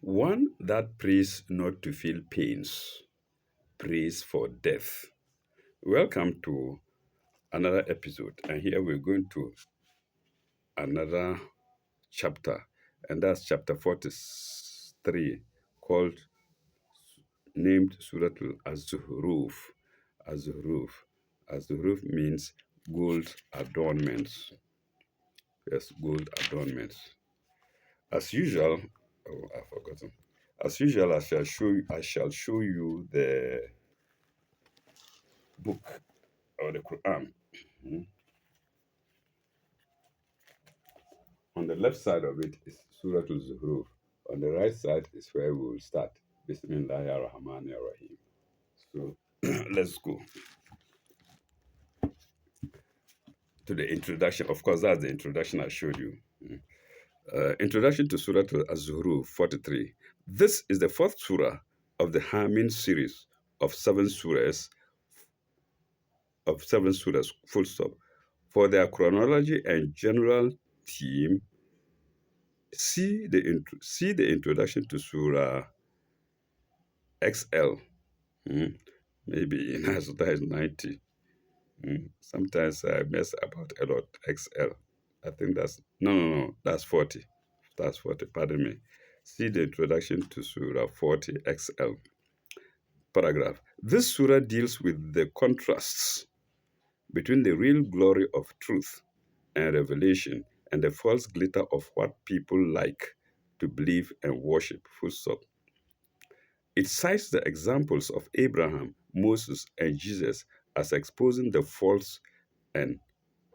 One that prays not to feel pains, prays for death. Welcome to another episode, and here we're going to another chapter, and that's chapter 43, called named Suratul Az-Zuhruf. Az-Zuhruf. Az-Zuhruf means gold adornments. Yes, gold adornments. As usual, oh, I've forgotten. As usual, I shall show you the book or the Quran. Mhm. On the left side of it is Surah Al-Zuhruf. On the right side is where we will start. Bismillahir Rahmanir Rahim. So let's go to the introduction. Of course, that's the introduction I showed you. Introduction to Surah Al-Zuhruf 43. This is the fourth surah of the Hamim series of seven surahs, full stop. For their chronology and general theme, see the introduction to Surah XL. Maybe in that is 90. Sometimes I mess about a lot. XL. I think that's no, that's 40. That's 40, pardon me. See the introduction to Surah 40 XL. Paragraph. This surah deals with the contrasts between the real glory of truth and revelation and the false glitter of what people like to believe and worship. Full stop. It cites the examples of Abraham, Moses, and Jesus as exposing the false and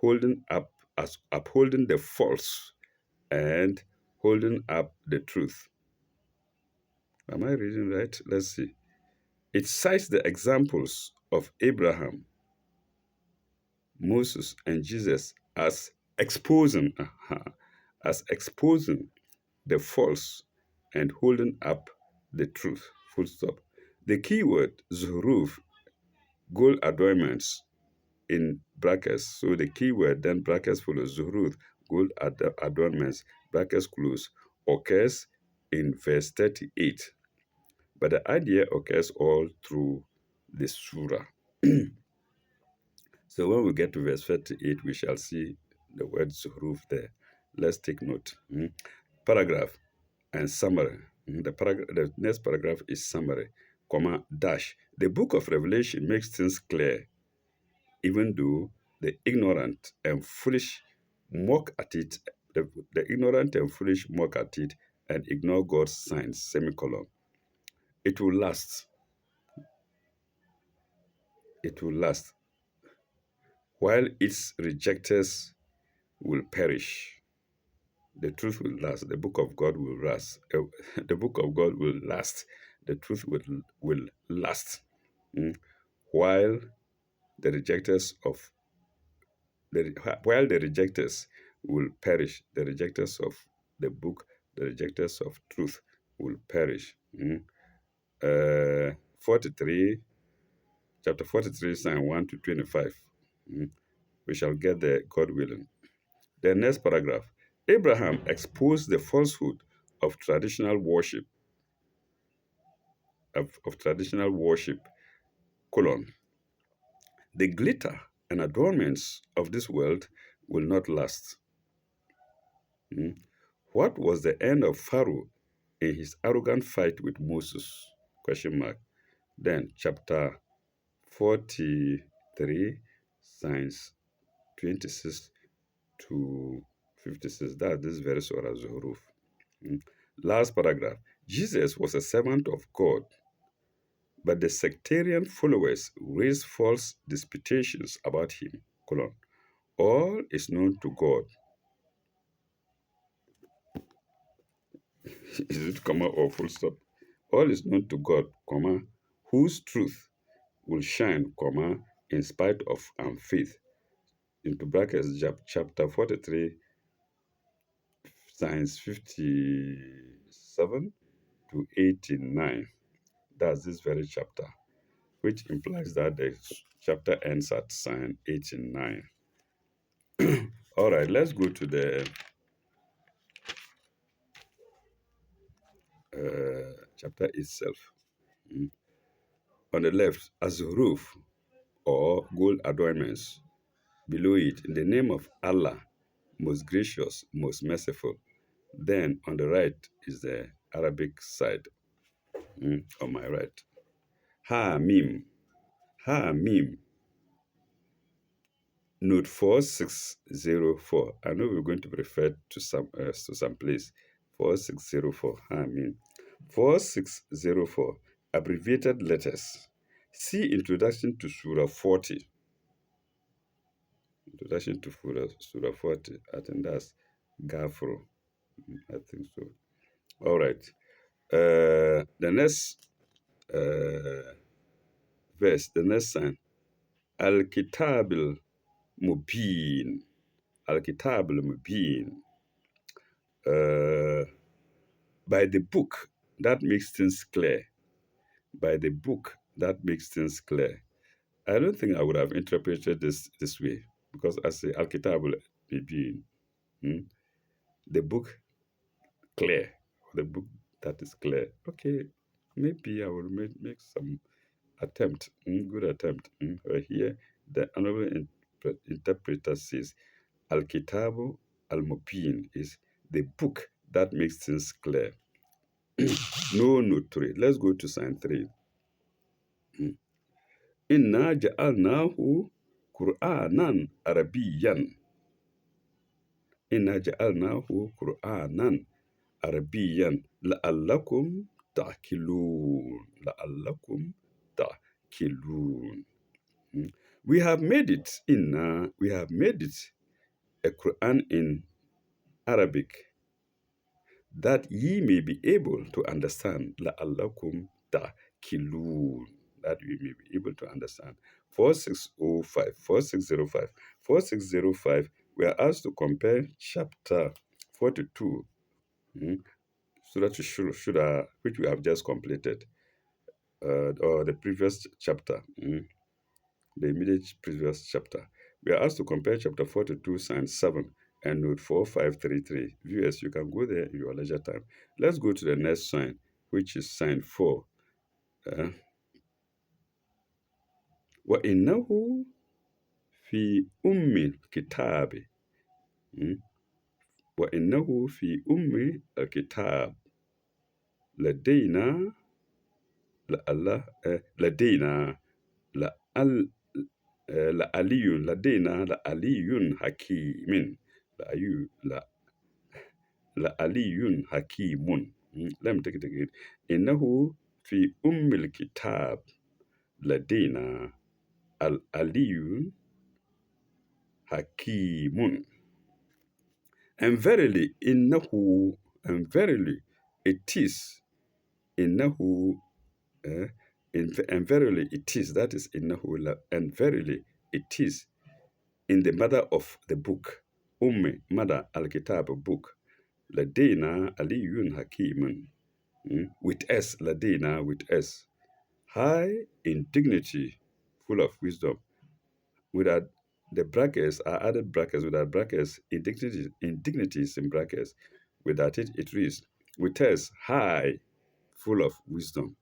holding up as upholding the false and holding up the truth. Am I reading right? Let's see. It cites the examples of Abraham, Moses, and Jesus as exposing as exposing the false and holding up the truth. Full stop. The keyword zuhruf, gold adornments in brackets. So the keyword then brackets follow zuhruf, gold adornments, brackets close, occurs in verse 38. But the idea occurs all through the surah. So when we get to verse 38, we shall see the word zuhruf there. Let's take note. Paragraph and summary. The next paragraph is summary, comma, dash. The book of Revelation makes things clear, even though the ignorant and foolish mock at it, the ignorant and foolish mock at it and ignore God's signs, semicolon. It will last. It will last. While its rejectors will perish, the truth will last. The book of God will last. The book of God will last. The truth will last. While the rejectors of while the rejectors will perish, the rejectors of the book, the rejectors of truth will perish. 43, chapter 43, sign 1 to 25. We shall get there, God willing. The next paragraph. Abraham exposed the falsehood of traditional worship, colon. The glitter and adornments of this world will not last. What was the end of Pharaoh in his arrogant fight with Moses? Question mark. Then chapter 43, signs 26 to 56. That's this very Surah Zuhruf. Last paragraph. Jesus was a servant of God, but the sectarian followers raised false disputations about him. Colon. All is known to God. Is it comma or full stop? All is known to God, comma, whose truth will shine, comma, in spite of unfaith. Into brackets, chapter 43, signs 57 to 89. That's this very chapter, which implies that the chapter ends at sign 89. All right, let's go to the chapter itself. Mm. On the left, as roof or gold adornments. Below it, in the name of Allah, most gracious, most merciful. Then on the right is the Arabic side, on my right. Ha Mim. Ha Mim. Note 4604. I know we're going to be referred to some place. 4604. Ha Mim. 4604. Abbreviated letters. See Introduction to Surah 40. Introduction to Surah 40. I think that's Gafro. I think so. All right. The next verse, the next sign. Al Kitabil Mubin. Al Kitabil Mubin. Uh, by the book that makes things clear. By the book that makes things clear. I don't think I would have interpreted this way because I say Al Kitabul Mubin. Hmm? The book clear, the book that is clear. Okay, maybe I will make some attempt, good attempt. Here, the honorable interpreter says, Al Kitabu Al Mubin is the book that makes things clear. No, no, three. Let's go to sign three. Inna ja'alnahu Qur'anan Arabiyan. Inna ja'alnahu Qur'anan Arabiyan la'allakum ta'kilun. La'allakum ta'kilun. We have made it a Quran in Arabic that ye may be able to understand. La'allakum ta'kilun. That we may be able to understand. 4605, 4605, 4605. We are asked to compare chapter 42, Surah Shura, which we have just completed, or the previous chapter, the immediate previous chapter. We are asked to compare chapter 42, sign 7, and note 4533. Viewers, you can go there in your leisure time. Let's go to the next sign, which is sign 4. وَإِنَّهُ فِي أُمِّ الْكِتَابِ وَإِنَّهُ فِي أُمِّ الْكِتَابِ لَدَيْنَا لدينا لأل لعلي لدينا لعلي حكيم لعلي لعلي حكيم. Let me take it again. إنه في الكتاب لدينا العلي حكيم. And verily, and verily, it is, إنه and verily it is, that is innahu, and verily it is in the mother of the book, mother al-kitab book, ladina aliyun hakimun, with s, ladina with s, high in dignity, full of wisdom. Without the brackets are added brackets, without brackets, indignities in brackets. Without it, it reads, with s, high, full of wisdom.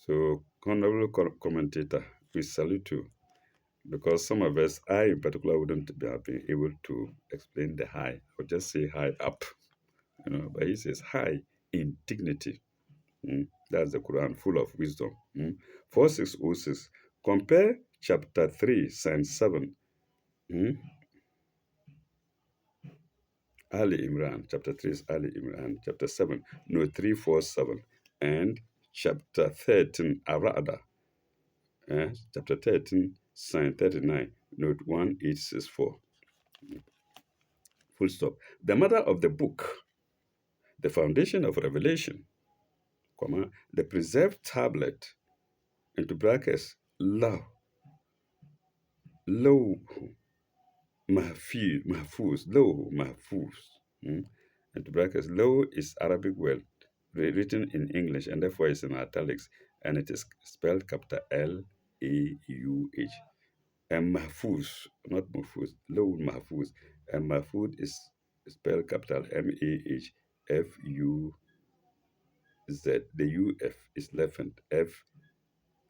So, honorable commentator, we salute you because some of us, I in particular, wouldn't have been able to explain the high. I would just say high up, but he says high in dignity. That's the Quran, full of wisdom. 4606. Compare chapter 3, sign 7. Ali Imran. Chapter 3 is Ali Imran. Chapter 7, no 347. And chapter 13, Arada. Chapter 13, sign 39, note 1864. Full stop. The mother of the book, the foundation of revelation, the preserved tablet, into brackets, law, low, mahfuz, low, mahfuz. Into brackets, low is Arabic word written in English and therefore it's in italics and it is spelled capital L-A-U-H. And mahfuz, not mahfuz, low mahfuz. And mahfuz is spelled capital Mahfuz. F-U-Z. The U-F is lengthened. F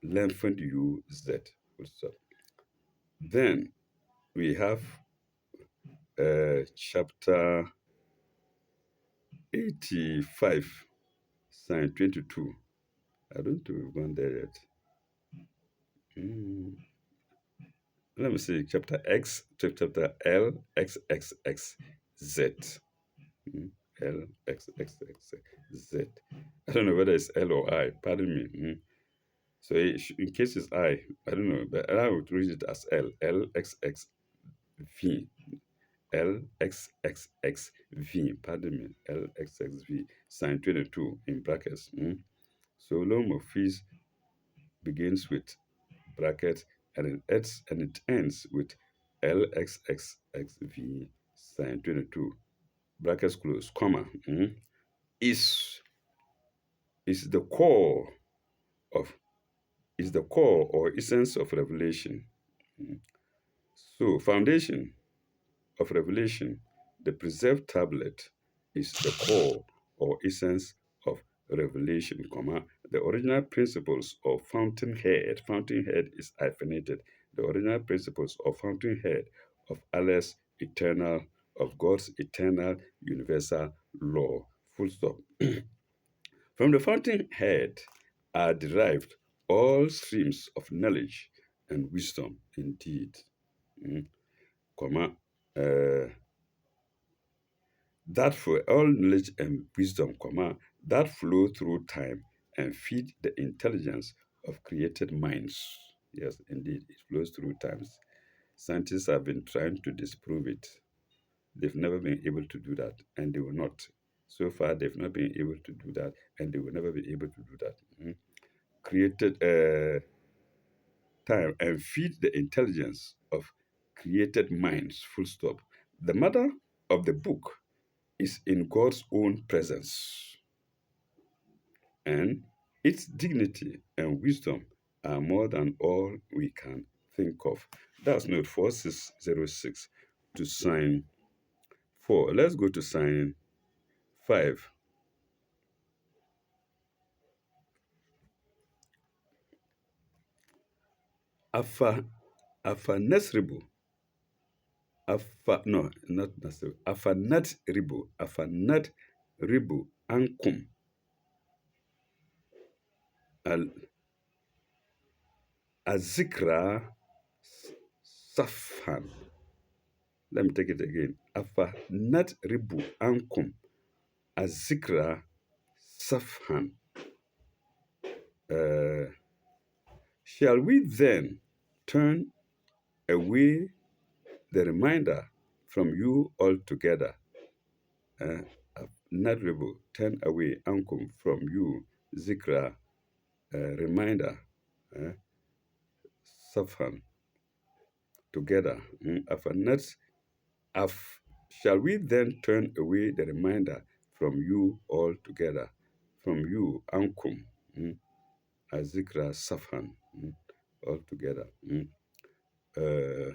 lengthened U-Z. Full stop. Then we have chapter 85, sign 22. I don't think we've gone there yet. Mm. Let me see, chapter X to chapter L, X, X, X, Z. Mm. L, X, X, X, Z. I don't know whether it's L or I, pardon me. Mm. So in case it's I don't know, but I would read it as L, L, X, X, V. L, X, X, X, V, pardon me, L, X, X, V, sign 22 in brackets. Mm. So loan of fees begins with bracket and it ends with LXXXV sign 22 brackets close comma is is the core of is the core or essence of revelation. Mm. So foundation of revelation, the preserved tablet is the core or essence of revelation, comma, the original principles of fountainhead. Fountainhead is hyphenated. The original principles of fountainhead of Allah's eternal, of God's eternal universal law. Full stop. From the fountainhead are derived all streams of knowledge and wisdom indeed. Mm, comma, uh, that for all knowledge and wisdom, comma, that flow through time and feed the intelligence of created minds. Yes, indeed, it flows through times. Scientists have been trying to disprove it. They've never been able to do that, and they will not. So far, they've not been able to do that, and they will never be able to do that. Created time and feed the intelligence of created minds. Full stop. The matter of the book is in God's own presence, and its dignity and wisdom are more than all we can think of. That's note 4606 to sign 4. Let's go to sign 5. Afa, Afanesribu. No, not Nasribu. Afanat Ribu Ankum. Al Azikra Safhan. Let me take it again. Afanat Ribu Ankum. Azikra Safhan. Uh, shall we then turn away the reminder from you altogether? Not rebel, turn away Ankum from you, Zikra, reminder, uh, Safhan, together. Afanat, shall we then turn away the reminder from you altogether? From you, Ankum, Azikra Safhan, altogether. Uh,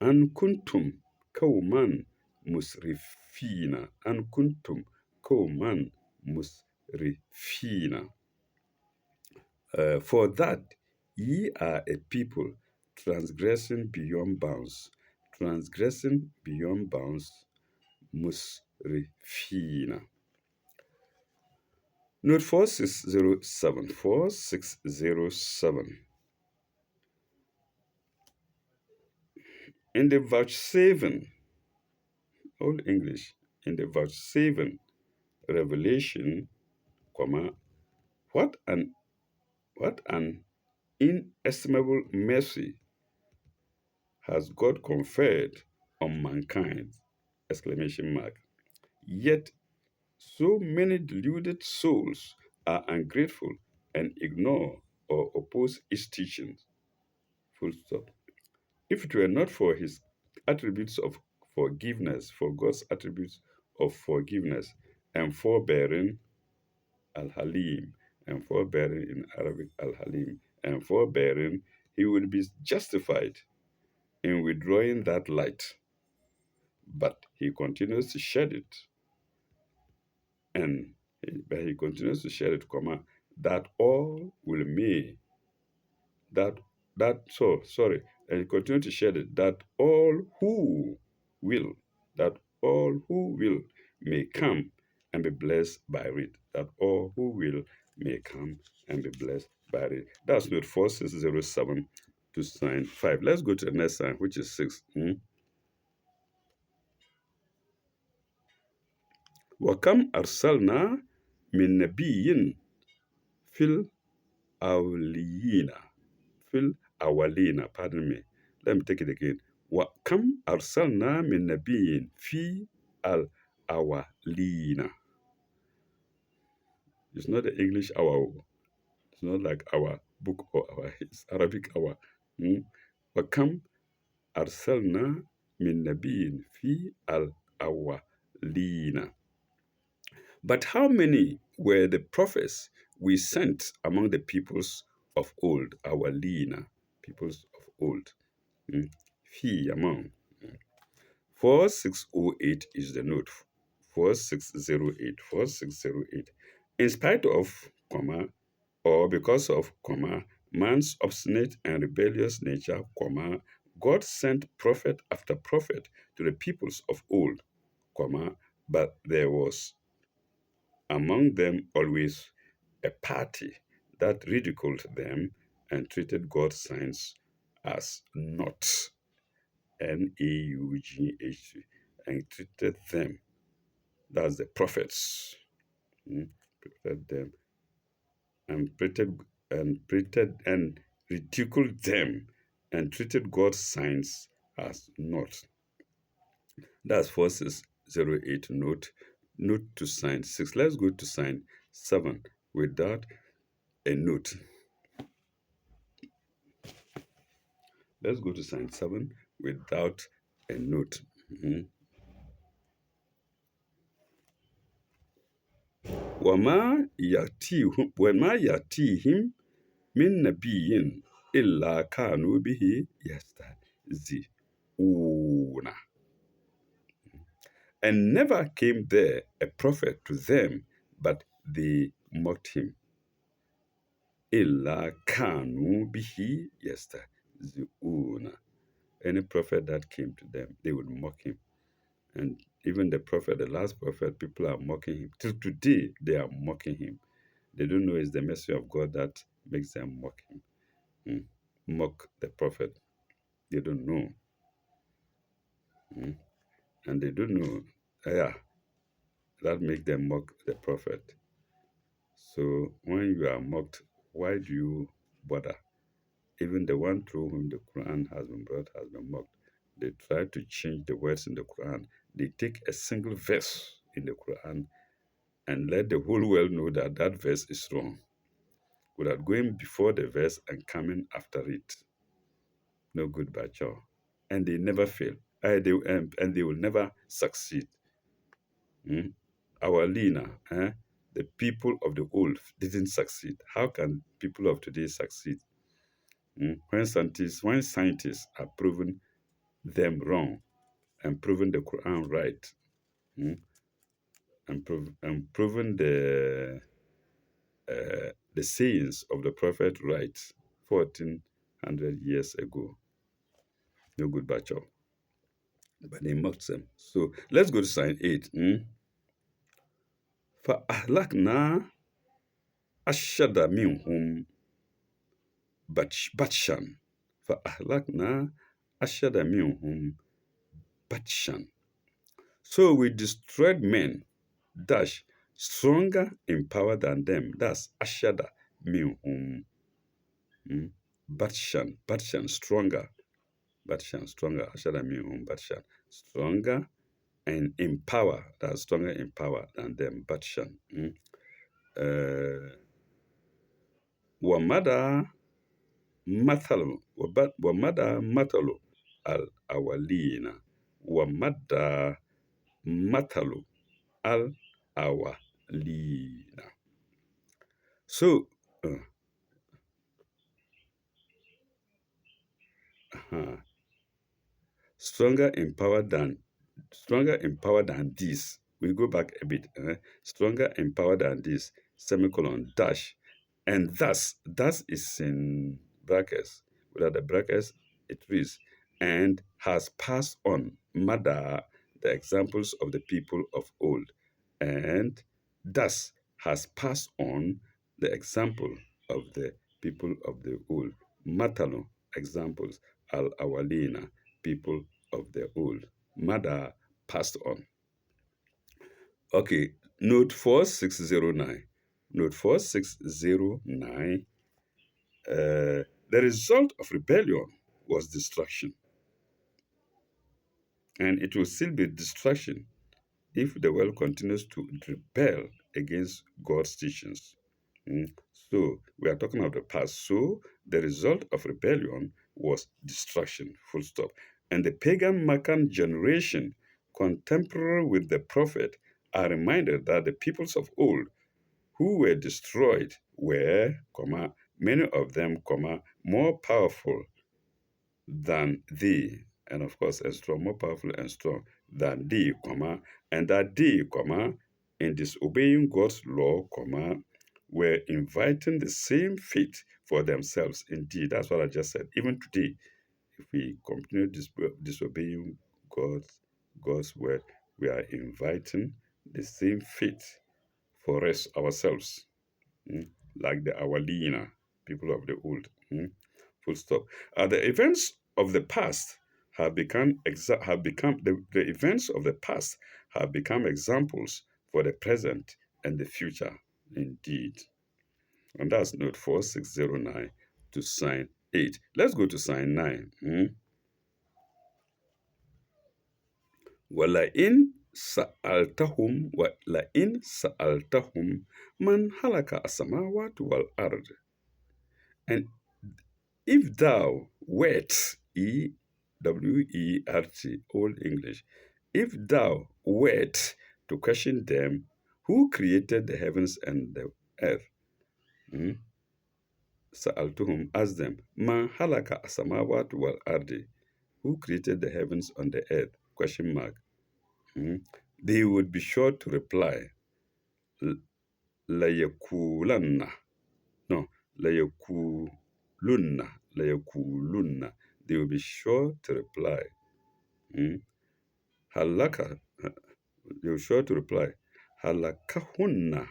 an kuntum kauman musrifina. An kuntum kauman musrifina. For that ye are a people transgressing beyond bounds. Transgressing beyond bounds, musrifina. Note 4607. 4607. In the vouchsafing, Old English, in the vouchsafing revelation, comma, what an inestimable mercy has God conferred on mankind! Exclamation mark. Yet so many deluded souls are ungrateful and ignore or oppose its teachings. Full stop. If it were not for his attributes of forgiveness, for God's attributes of forgiveness and forbearing, Al Halim, and forbearing in Arabic, Al Halim, and forbearing, he would be justified in withdrawing that light. but he continues to shed it, and but he continues to shed it, comma, that all will may that that so sorry, and he continues to shed it, will that all who will may come and be blessed by it. That all who will may come and be blessed by it. That's note 4607 to sign 5. Let's go to the next sign, which is 6. وكم أرسلنا من نبي في الأولين في الأولين pardon me, let me take it again. وكم أرسلنا من نبي في الأولين. It's not the English hour. It's not like our book or our it's Arabic hour. وكم أرسلنا من نبي في الأولين. But how many were the prophets we sent among the peoples of old, our Lina, peoples of old? Fee among. 4608 is the note. 4608. 4608. In spite of, comma, or because of, comma, man's obstinate and rebellious nature, comma, God sent prophet after prophet to the peoples of old, comma, but there was among them always a party that ridiculed them and treated God's signs as not, N-A-U-G-H, and treated them, that's the prophets, treated them and ridiculed them and treated God's signs as not. That's 4608 note. Note to sign 6. Let's go to sign 7 without a note. Let's go to sign 7 without a note. وما يأتيهم من نبي إلا كانوا به يستهزئون. And never came there a prophet to them, but they mocked him. إلا كانوا به يستهزئون. Any prophet that came to them, they would mock him. And even the prophet, the last prophet, people are mocking him. Till today, they are mocking him. They don't know it's the mercy of God that makes them mock him. Mock the prophet. They don't know. And they don't know. Yeah, that makes them mock the prophet. So when you are mocked, why do you bother? Even the one through whom the Quran has been brought has been mocked. They try to change the words in the Quran. They take a single verse in the Quran and let the whole world know that that verse is wrong, without going before the verse and coming after it. No good bacho. And they never fail. And they will never succeed. Our Lina, the people of the old didn't succeed. How can people of today succeed? When scientists are proving them wrong and proving the Quran right, and proving the sayings of the prophet right 1400 years ago. No good bacho. But they mocked them. So let's go to sign 8. فأهلكنا أشد منهم بطشا. فأهلكنا أشد منهم بطشا. So we destroyed men, dash, stronger in power than them. That's ashada minhum. Batshan, stronger. Batshan, stronger. Ashada minhum, Batshan, stronger and in power. That's stronger in power than them. Batshan. Wamada matalu al awalina. Wamada matalu al awalina. So, stronger in power than Stronger in power than this. We go back a bit. Stronger in power than this. Semicolon dash. And thus is in brackets. Without the brackets, it reads, and has passed on, mother, the examples of the people of old. And thus has passed on the example of the people of the old. Matalo, examples, al awalina, people of the old. Mother passed on. Okay, note 4609. Note 4609. The result of rebellion was destruction, and it will still be destruction if the world continues to rebel against God's teachings. Mm. So we are talking of the past. So the result of rebellion was destruction, full stop. And the pagan Macan generation, contemporary with the prophet, are reminded that the peoples of old who were destroyed were, many of them, more powerful than thee, and of course, and strong, more powerful and strong than thee, and that they, in disobeying God's law, were inviting the same fate for themselves. Indeed, that's what I just said. Even today, if we continue disobeying God's word, we are inviting the same fate for us ourselves, mm, like the Awalina, people of the old. Full stop. The events of the past the events of the past have become examples for the present and the future. Indeed, and that's note 4609 to sign 8. Let's go to sign 9. وَلَئِنْ سَأَلْتَهُمْ مَنْ هَلَكَ السَّمَاوَاتُ وَالْأَرْضِ. And if thou wert, Wert, Old English, if thou wert to question them, who created the heavens and the earth? Hmm? Sa'altuhum, ask them, Ma halaka asamawat wal ardi, who created the heavens and the earth? Question mark. Hmm? They would be sure to reply, Layakulanna. No, layakulunna. They will be sure to reply. Halaka, they will sure to reply. Halakahunna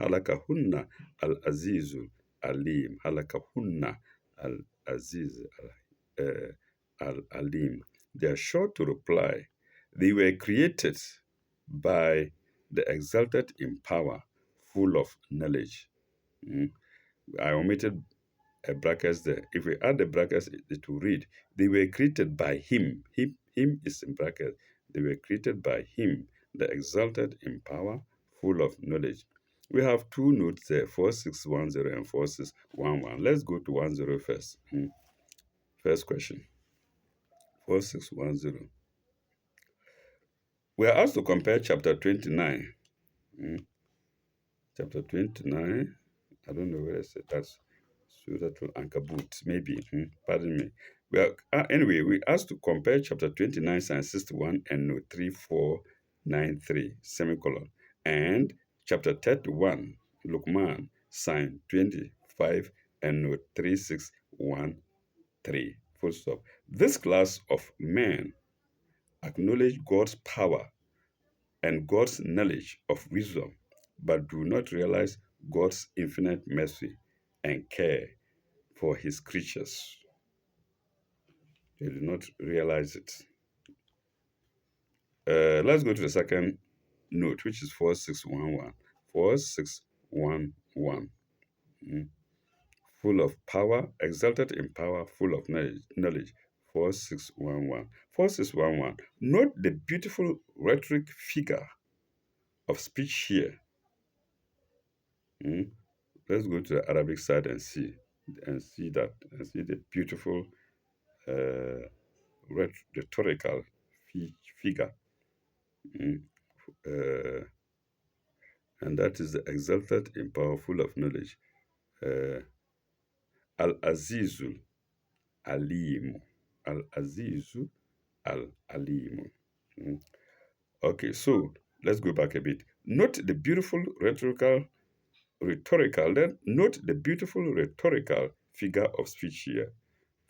al-azizul alim. Halakahunna al-aziz al-alim. They are sure to reply. They were created by the exalted in power, full of knowledge. Mm. I omitted brackets there. If we add the brackets, it will read, they were created by him. Him is in brackets. They were created by him, the exalted in power, full of knowledge. We have two notes there, 4610 and 4611. Let's go to 10 first. First question, 4610. We are asked to compare chapter 29. Chapter 29, I don't know where I said that's Surah to Ankabut, maybe. Pardon me. Well, anyway, we asked to compare chapter 29, sign 61, and note 3493, semicolon, and chapter 31, Luqman, sign 25, and note 3613, full stop. This class of men acknowledge God's power and God's knowledge of wisdom, but do not realize God's infinite mercy and care for his creatures. They do not realize it. Let's go to the second note, which is 4611. 4611. Full of power, exalted in power, full of knowledge. 4611. 4611. Note the beautiful rhetoric figure of speech here. Let's go to the Arabic side and see the beautiful rhetorical figure. Uh, and that is the exalted in power, full of knowledge. Al-Azizul Alimu. Al-Azizu Al-Alimu. Okay, so let's go back a bit. Note the beautiful note the beautiful rhetorical figure of speech here.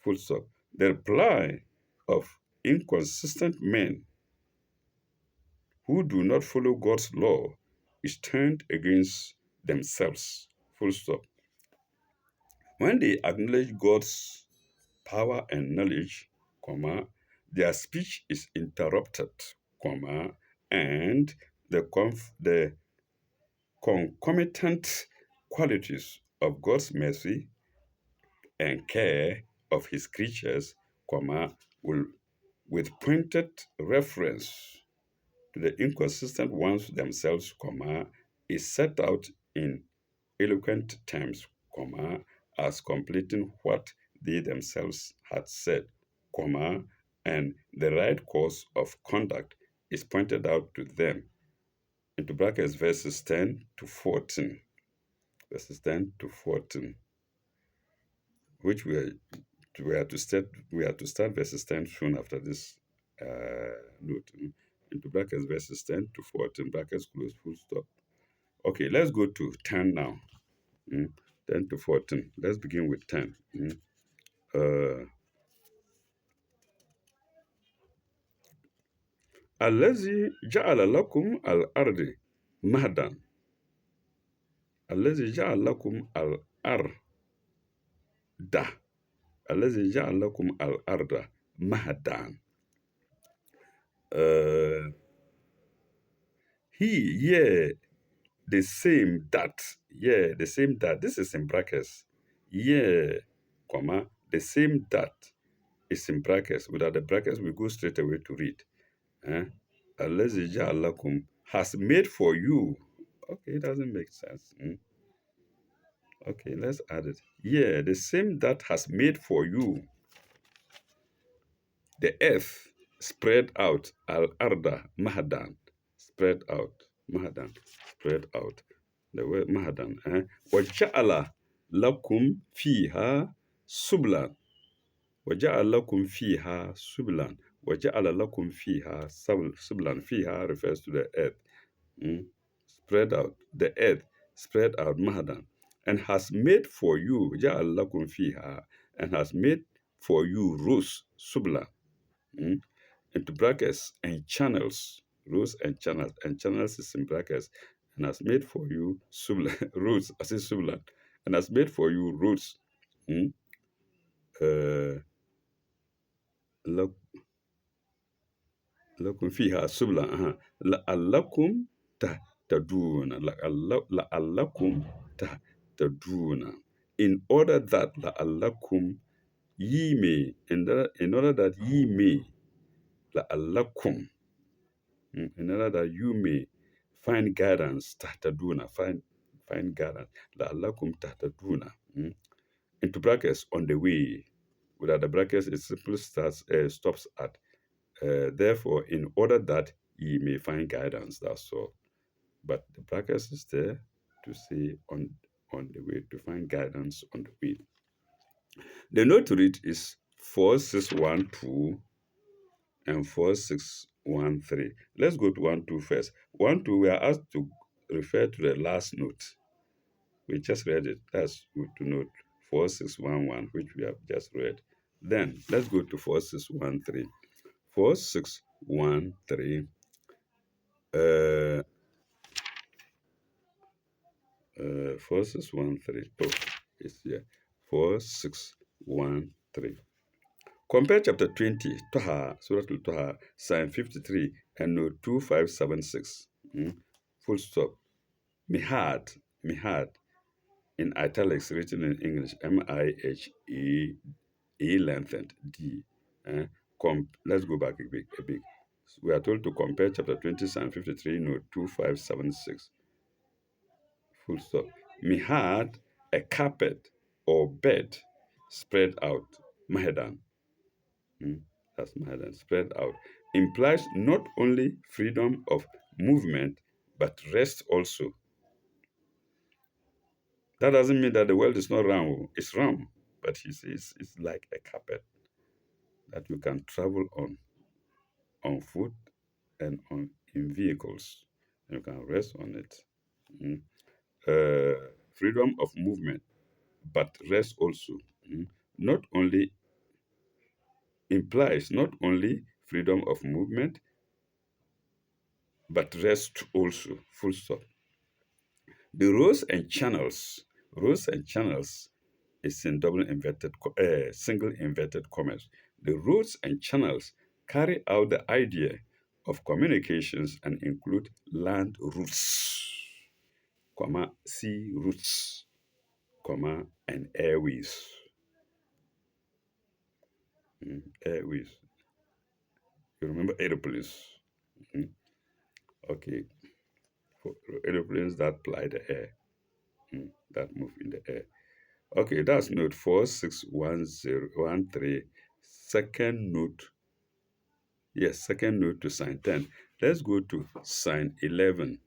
Full stop. The reply of inconsistent men who do not follow God's law is turned against themselves. Full stop. When they acknowledge God's power and knowledge, comma, their speech is interrupted, comma, and the concomitant qualities of God's mercy and care of his creatures, comma, will, with pointed reference to the inconsistent ones themselves, comma, is set out in eloquent terms, comma, as completing what they themselves had said, comma, and the right course of conduct is pointed out to them. Into brackets verses 10 to 14. Verses 10 to 14, which we are to start verses 10 soon after this note. Into brackets verses 10 to 14, brackets close, full stop. Okay, let's go to 10 now. Mm, 10 to 14. Let's begin with 10. Uh, الذي جعل لكم الأرض مهدا الذي جعل لكم الأرض الذي جعل لكم الأرض مهدا. uh, he, yeah, the same that, this is in brackets, yeah, comma, the same that is in brackets. Without the brackets, we go straight away to read. Eh? Allazi ja'alakum has made for you. Okay, it doesn't make sense. Okay, let's add it. Yeah, the same that has made for you the earth spread out. Al arda mahadan, spread out. Mahadan, spread out. The word mahadan. Waja'ala lakum fiha sublan. Waja'ala lakum fiha sublan. Waja'ala lakum fiha sublan. Fiha refers to the earth. Spread out. The earth spread out. Mahadan. And has made for you. Ja'ala lakum fiha. And has made for you roofs. Sublan. Mm, into brackets and channels, and channels is in brackets, and has made for you roots, I say sublan, and has made for you roots. Mm, uh, lakum fiha sublan, la'allakum la'allakum tahtaduna, in order that la'allakum ye may, in order that ye may, la'allakum, in order that you may find guidance, tahtaduna, find guidance, la'allakum tahtaduna, into brackets, on the way. Without the brackets, it simply stops at, therefore, in order that ye may find guidance, that's all. But the brackets is there to say on the way, to find guidance on the way. The note to read is 4612 and 4613. Let's go to 1 2 first. 1 2, we are asked to refer to the last note. We just read it. That's good to note 4611, which we have just read. Then let's go to 4613. 4613. 4613. Oh, it's here. 4613. Compare chapter 20, Toha, Surah Al-Toha, Psalm 53, and note 2576. Full stop. Mihad, in italics, written in English, M-I-H-E, lengthened, D. Let's go back a bit. We are told to compare chapter 20, Psalm 53, note 2576. Full stop. Mihad, a carpet or bed spread out. Mahedan. That's Mahedan. Spread out. Implies not only freedom of movement, but rest also. That doesn't mean that the world is not round. It's round, but he says it's like a carpet that you can travel on foot and on in vehicles. You can rest on it. Mm. Freedom of movement, but rest also. Mm. Not only implies not only freedom of movement, but rest also. Full stop. The rows and channels is in single inverted commas. The roads and channels carry out the idea of communications and include land routes, sea routes, and airways. Airways. You remember aeroplanes? Mm, Okay, for aeroplanes that fly the air, that move in the air. Okay, that's note 461013. Second note, yes, second note to sign 10. Let's go to sign 11.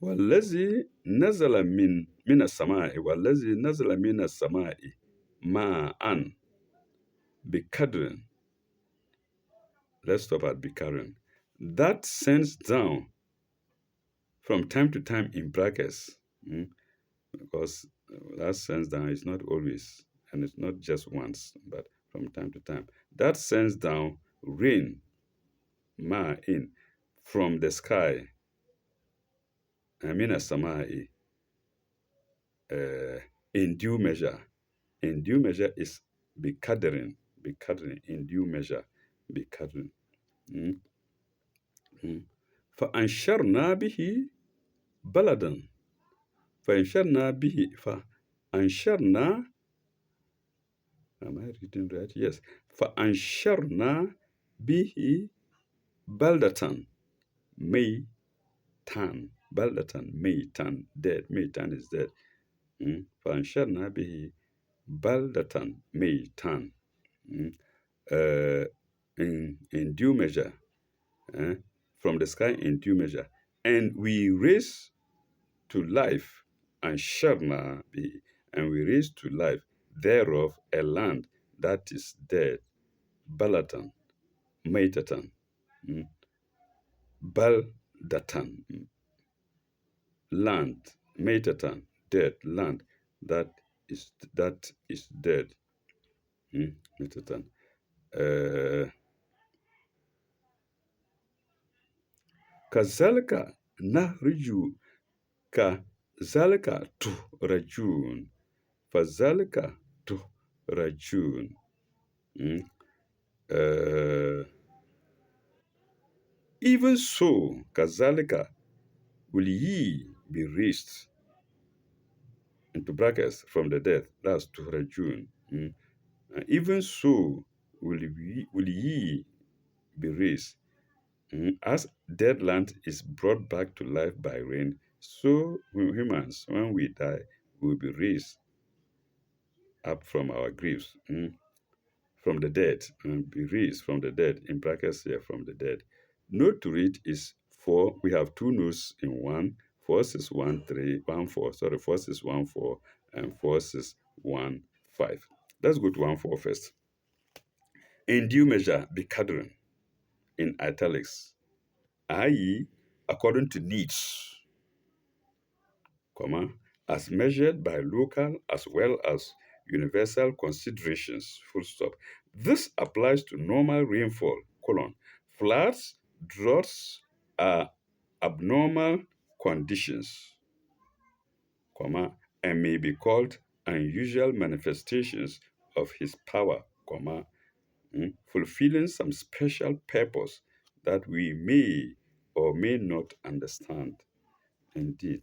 والذي نزل من السماء والذي نزل من السماء ماء بقدر. Let's stop at بقدر. That sends down from time to time in brackets, because that sends down is not always, and it's not just once, but from time to time. That sends down rain, ma in, from the sky. I mean, a samai, in due measure. In due measure is be cutting in due measure, be cutting. Mm, mm. فأنشرنا به بلدا فأنشرنا به فأنشرنا am I reading right? Yes. فأنشرنا به بلدة ميتان بلدة ميتان dead ميتان is dead. فأنشرنا به بلدة ميتان. Mm. Uh, in due measure, eh, from the sky in due measure, and we raise to life, and sharna be, and we raise to life thereof a land that is dead, balatan, maitatan, mm, baldatan, land, maitatan, dead land that is dead, maitatan. Uh, كذلك نخرج كذلك تخرجون فذلك تخرجون. Mm. Uh, Even so, كذلك will ye be raised into brackets from the dead. That's تخرجون. Even so will ye be raised. As dead land is brought back to life by rain, so humans, when we die, will be raised up from our graves, from the dead, be raised from the dead, in brackets here, from the dead. Note to read is 4. We have two notes in one. 4613, 14, sorry, 4614 and 4615. Let's go to 14 first. In due measure, be cadren in italics, i.e., according to needs, comma, as measured by local as well as universal considerations, full stop. This applies to normal rainfall, colon. Floods, droughts are abnormal conditions, comma, and may be called unusual manifestations of his power, comma, fulfilling some special purpose that we may or may not understand. Indeed,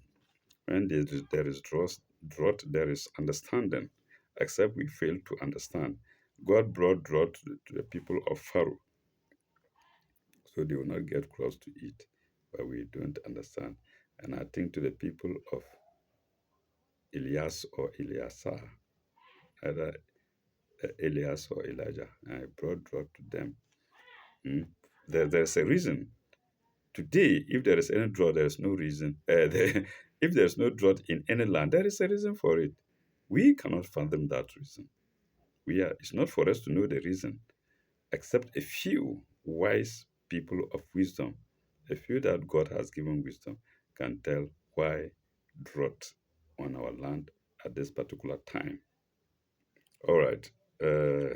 when there is drought, there is understanding, except we fail to understand. God brought drought to the people of Pharaoh, so they will not get crops to eat, but we don't understand. And I think to the people of Elias or Eliasa, either Elias or Elijah, I brought drought to them. There's a reason. Today, if there is any drought, there is no reason. If there is no drought in any land, there is a reason for it. We cannot fathom that reason. It's not for us to know the reason. except a few wise people of wisdom, a few that God has given wisdom, can tell why drought on our land at this particular time. All right. Uh,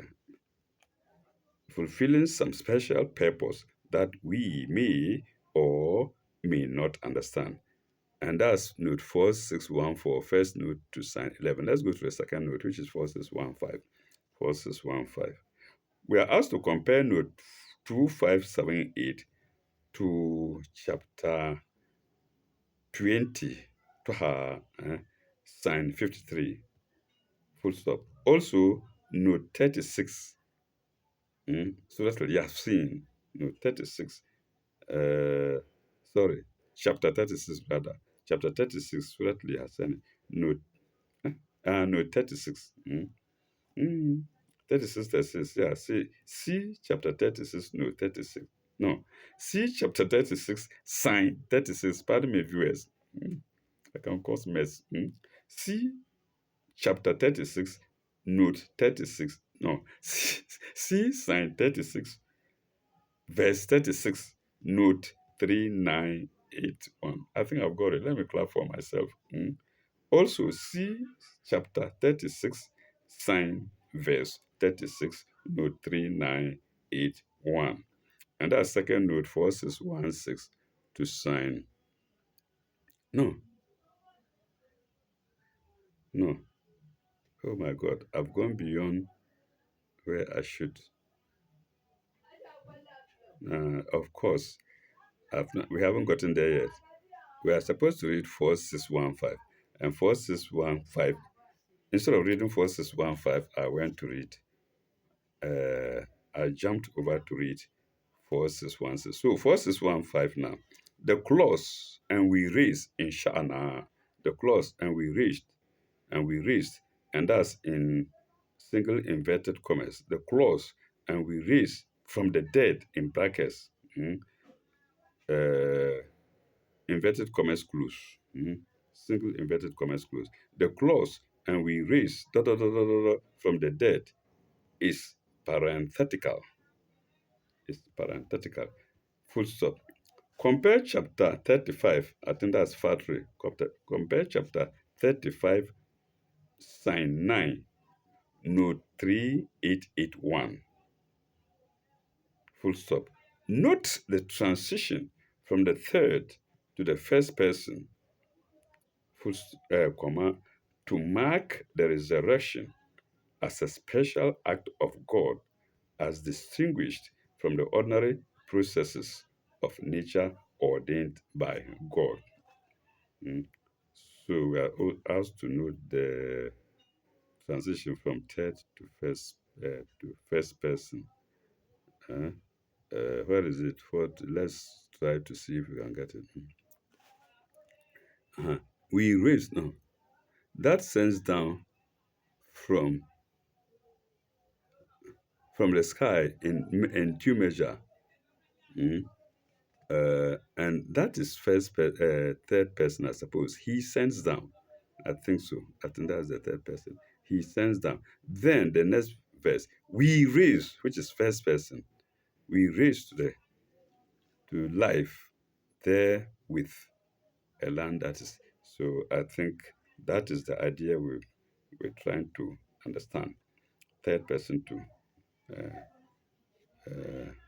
Fulfilling some special purpose that we may or may not understand. And that's note 4614, first note to sign 11. Let's go to the second note, which is 4615. 4615. We are asked to compare note 2578 to chapter 20 to her sign 53, full stop. Also, note 36. So that's what you have seen. Note 36. Uh, sorry, chapter 36 rather. Chapter 36, Surat Hassan. Note, note 36. Mm. 36, 36. Yeah, see chapter 36, no, 36. No, see chapter 36, sign 36. Pardon me, viewers. I can cause mess. See chapter 36, note 36. No, see sign 36, verse 36, note 3981. I think I've got it. Let me clap for myself. Also, see chapter 36, sign verse 36, note 3981. And that second note 4616 to sign. No, no. Oh my God, I've gone beyond where I should. Of course, we haven't gotten there yet. We are supposed to read 4615. And 4615, instead of reading 4615, I went to read I jumped over to read 4616. So 4615 now. The clause and we raised in Sha'ana. The clause and we raised, and that's in single inverted commas. The clause and we raised from the dead in brackets. Uh, Inverted commas close. Single inverted commas close. The clause and we raised from the dead is parenthetical. Is parenthetical. Full stop. Compare chapter 35, I think that's factory. Compare chapter 35, sign 9, note 3881. Full stop. Note the transition from the third to the first person, comma, to mark the resurrection as a special act of God as distinguished from the ordinary processes of nature ordained by God. Mm. So we are asked to note the transition from third to first person. Uh, where is it? Let's try to see if we can get it. Uh-huh. We raise now. That sends down from the sky in two measure. Mm. And that is third person, I suppose. He sends down. I think so. I think that's the third person. He sends down. Then the next verse, we raise, which is first person. We raise to life there with a land that is. So I think that is the idea we're trying to understand. Third person to,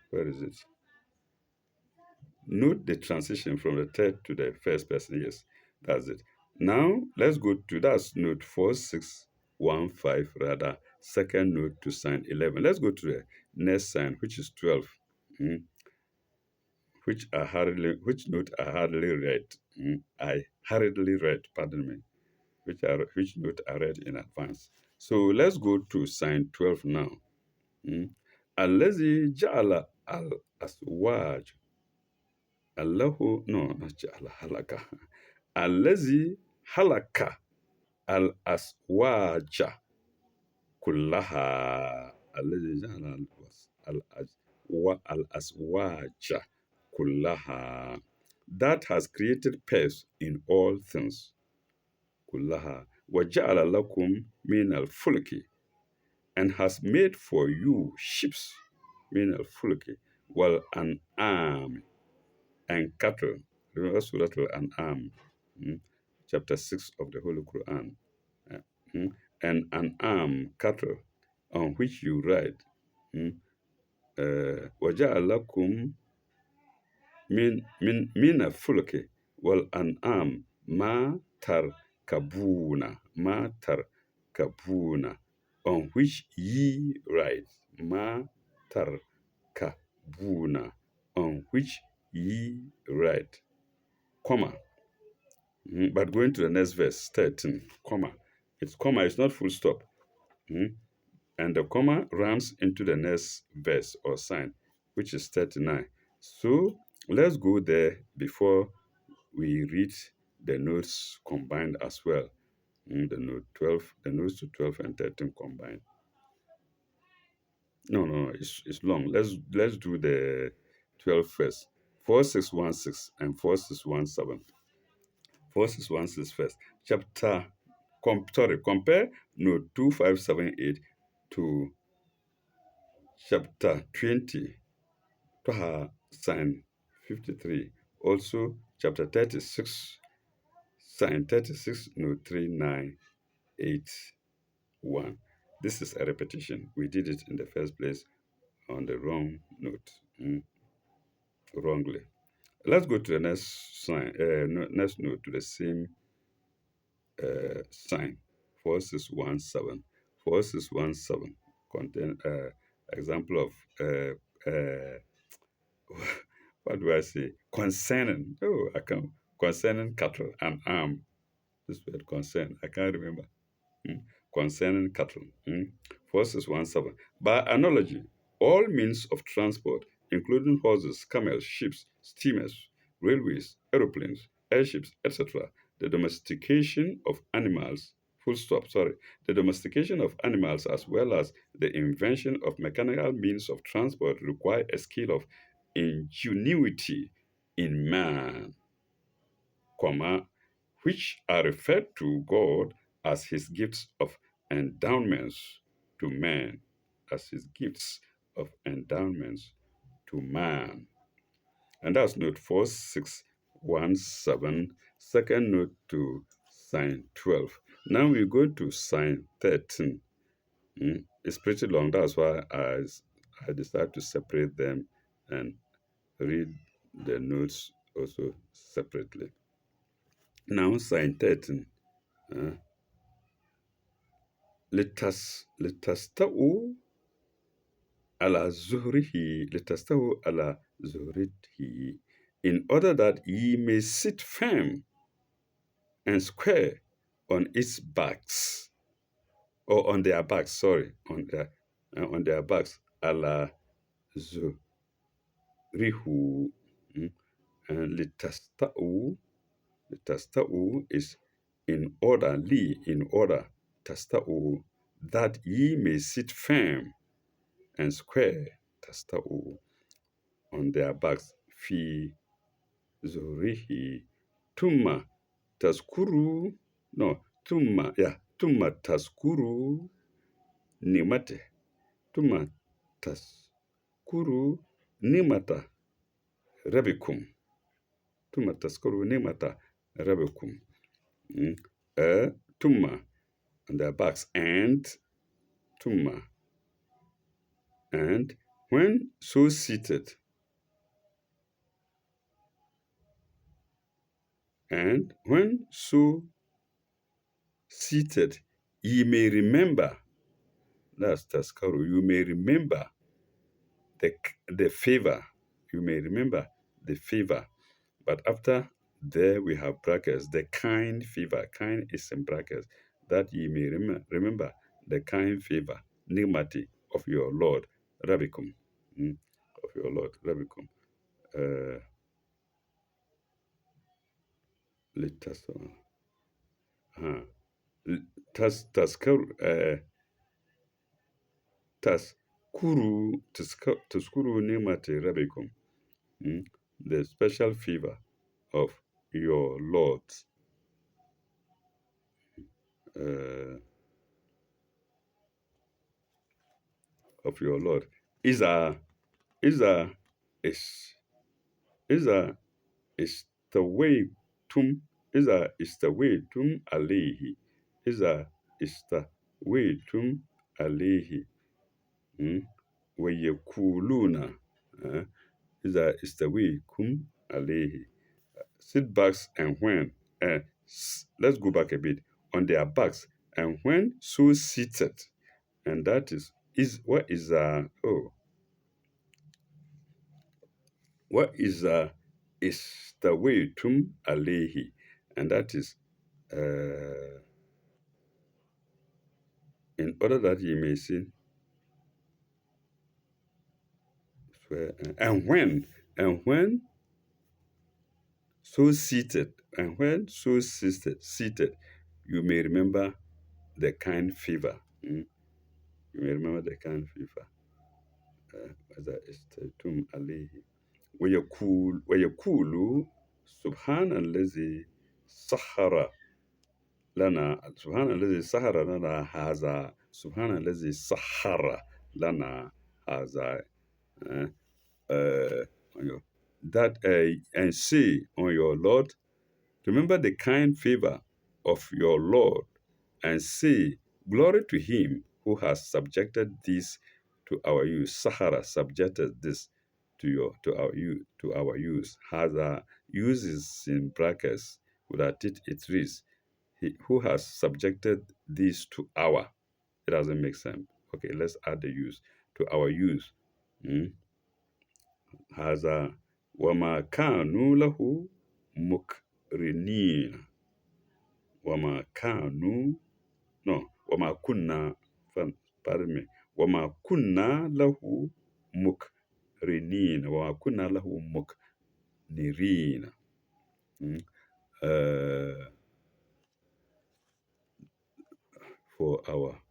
where is it? Note the transition from the third to the first person. Yes, that's it. Now let's go to that's note 4615 rather, second note to sign 11. Let's go to the next sign, which is 12, which note I hardly read. I hurriedly read, pardon me, which note I read in advance. So let's go to sign 12 now. الذي جعل الأزواج الله no not جعل halaka الذي halaka الأزواج كلها الذي جعل الأزواج كلها that has created pairs in all things كلها وجعل لكم من الفلك and has made for you ships min al-fulki wal an'am, and cattle. Remember Surah Al-An'am, chapter 6 of the Holy Quran. Uh, mm, and an'am, cattle, on which you ride. Mm, وَجَعَلَ لَكُم min al-fulki wal an'am ma tarkabuna, on which ye ride. Ma tarkabuna, on which ye ride. Comma. But going to the next verse, 13, comma. It's not full stop. Mm, and the comma runs into the next verse or sign, which is 39. So let's go there before we read the notes combined as well. The note 12, the notes to 12 and 13 combined. No, it's long. Let's do the 12 first. 4616 and 4617. 4616 first. Compare note 2578 to chapter 20, sign 53. Also, chapter 36, sign 36, note 3981. This is a repetition. We did it in the first place on the wrong note, wrongly. Let's go to the next sign, next note to the same sign, 4617. 4617 contain example of what do I say? Concerning. Oh, I can concerning cattle and arm. This word concern. I can't remember. Mm. Concerning cattle. 4617. By analogy, all means of transport, including horses, camels, ships, steamers, railways, aeroplanes, airships, etc., the domestication of animals, full stop, sorry, the domestication of animals as well as the invention of mechanical means of transport require a skill of ingenuity in man, comma, which are referred to God as his gifts of endowments to man, as his gifts of endowments to man. And that's note 4617, second note to sign 12. Now we go to sign 13. It's pretty long, that's why I decided to separate them and read the notes also separately. Now, sign 13. Uh, لتستووا على ظهره, in order that ye may sit firm and square on its backs, or on their backs, sorry, on their backs, على ظهره. And litasta'u is in order, in order, tasta'u, that ye may sit firm and square, tasta'u, on their backs, fi zurihi, tumma taskuru, no, tumma taskuru nimate, tumma taskuru nimata rabikum, tumma taskuru nimata rabikum. Tumma on their backs, and tumma, and when so seated, and when so seated, ye may remember, that's taskaru, you may remember the favor, you may remember the favor, but after there we have brackets, the kind favor, kind is in brackets, that ye may remember the kind favor, nimati, of your Lord, Rabbikum, of your Lord, Rabbikum. Litas, taskuru, taskuru nimati Rabbikum, the special favor of your Lord, of your Lord. Isa إذا إس إذا استويتم إذا استويتم عليه إذا استويتم عليه م? ويقولون إذا استويكم عليه sit backs and when let's go back a bit on their backs and when so seated and that is what is what is the way tum alehi and that is uh, in order that ye may see and when so seated and when so seated you may remember the kind fever you may remember the kind fever ماذا استيتم عليه ويقول سبحان الذي سخر لنا سبحان الذي سخر لنا هذا سبحان الذي سخر لنا هذا uh, uh, that and say on your Lord remember the kind favor of your Lord and say glory to him who has subjected this to our use. Sahara subjected this to our use. Hada uses in brackets without it reads he, who has subjected this to our. It doesn't make sense. Okay, let's add the use to our use. Mm? Hada wama kanu lahu mukrinina. Wama kanu no wama kunna pardon me wama kunna lahu mukrinina wama kunna lahu muknirina. Mm? For our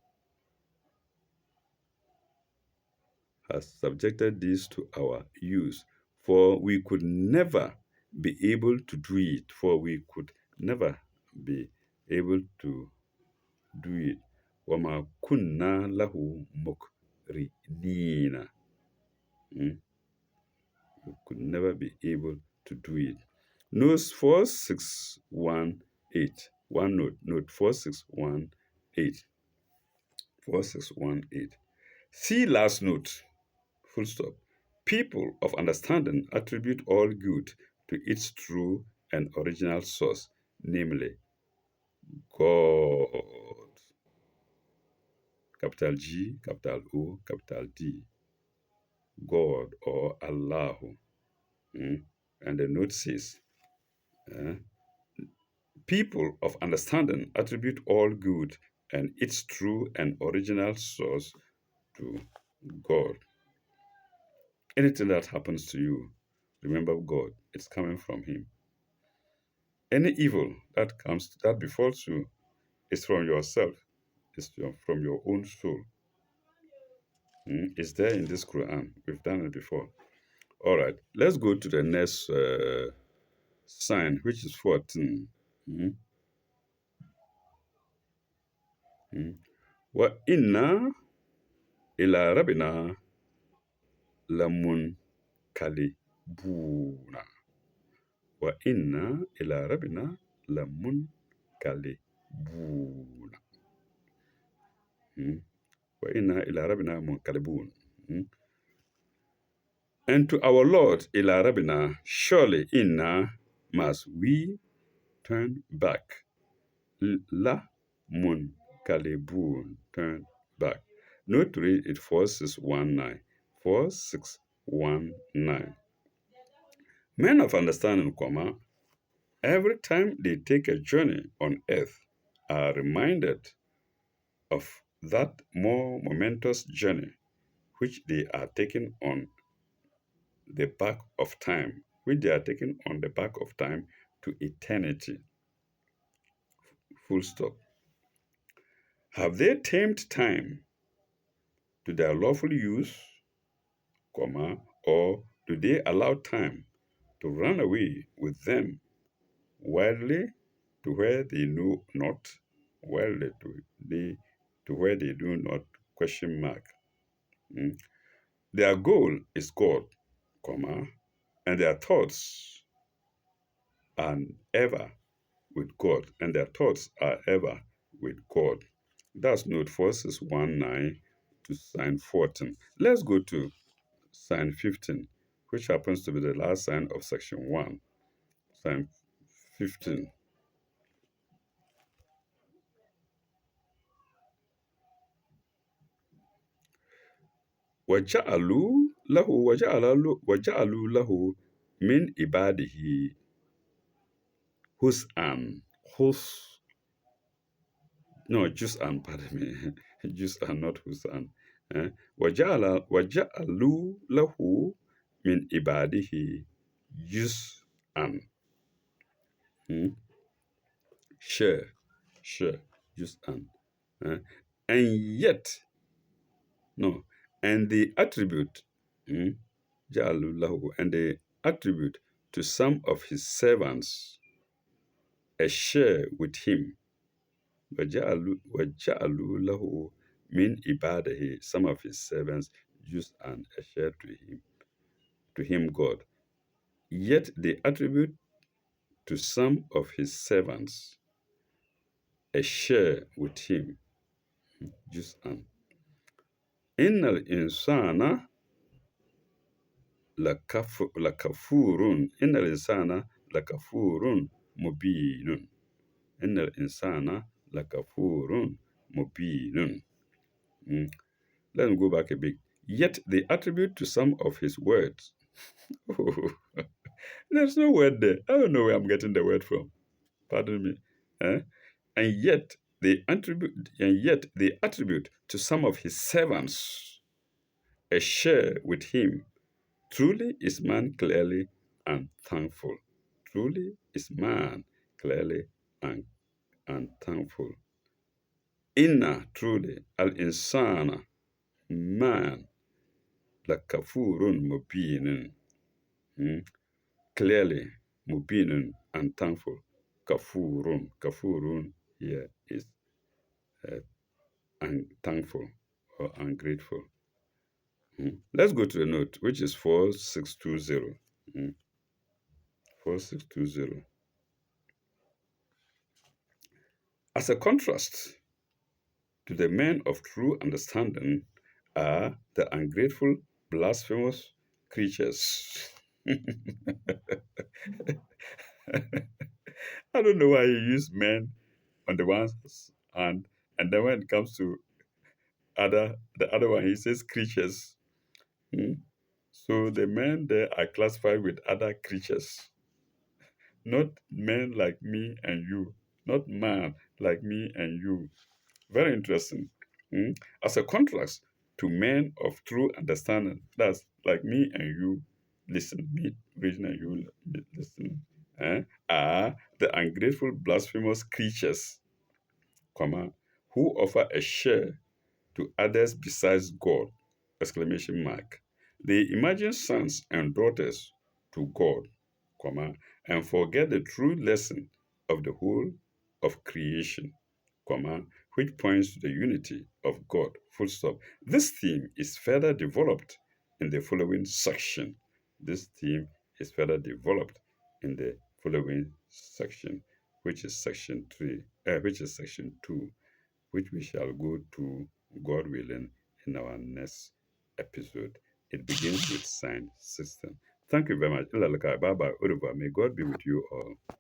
has subjected this to our use, for we could never be able to do it, for we could never be able to do it. وَمَا كُنَّا لَهُ مُقْرِنِينَ. We could never be able to do it. Note 4618. One note 4618. 4618. See last note. Full stop. People of understanding attribute all good to its true and original source, namely God. Capital G, capital O, capital D. God or Allah. And the note says, people of understanding attribute all good and its true and original source to God. Anything that happens to you, remember God. It's coming from Him. Any evil that befalls you is from yourself. It's from your own soul. It's there in this Quran. We've done it before. All right. Let's go to the next sign, which is 14. Mm, mm. Wa inna ila rabbina lamun kalibuna. Wa inna ila rabbina lamun kalibuna. Wa inna ila rabbina munkalibun. And to our Lord, ila rabbina, surely inna must we turn back. La mun kalibun, turn back. Note 3, it 4619. 4619. Men of understanding, every time they take a journey on earth, are reminded of that more momentous journey which they are taking on the back of time, which they are taking on the back of time to eternity. Full stop. Have they tamed time to their lawful use, or do they allow time to run away with them wildly to where they know not, wildly to where they do not, question mark. Their goal is God, comma, and their thoughts are ever with God, and their thoughts are ever with God. That's note 4619 to sign 14. Let's go to sign 15, which happens to be the last sign of section 1. Sign 15. وجعلوا له من عباده حسءا حس no جزءا pardon me جزءا not حسءا وجعلوا له من عباده جزءا hmm? share share جزءا and yet no and the attribute hmm? جعلوا له and the attribute to some of his servants a share with him وجعلوا له من عباده some of his servants used and a share to him God. Yet they attribute to some of his servants a share with him جزءا. إن الإنسان لكفور إن الإنسان لكفور مبين إن الإنسان لكفور مبين. Mm. Let me go back a bit. Yet they attribute to some of his words. There's no word there. I don't know where I'm getting the word from. Pardon me. Eh? And yet they attribute to some of his servants a share with him. Truly is man clearly and thankful. Truly is man clearly and thankful. Inna truly al insana man lakafurun mubinin. Hmm? Clearly mubinin and thankful. Kafurun here is uh, thankful or ungrateful. Hmm? Let's go to the note, which is 4620. Hmm? 4620. As a contrast to the men of true understanding are the ungrateful, blasphemous creatures. I don't know why you use men on the one hand, and then when it comes to the other one, he says creatures. Hmm? So the men there are classified with other creatures, not men like me and you, not man like me and you. Very interesting. Hmm? As a contrast to men of true understanding, that's like me and you, listen, me, Regina, and you listen, are the ungrateful, blasphemous creatures, comma, who offer a share to others besides God, exclamation mark. They imagine sons and daughters to God, comma, and forget the true lesson of the whole of creation, comma, which points to the unity of God, full stop. This theme is further developed in the following section. This theme is further developed in the following section, which is section 3, which is section 2, which we shall go to, God willing, in our next episode. It begins with sign system. Thank you very much. Bye bye. May God be with you all.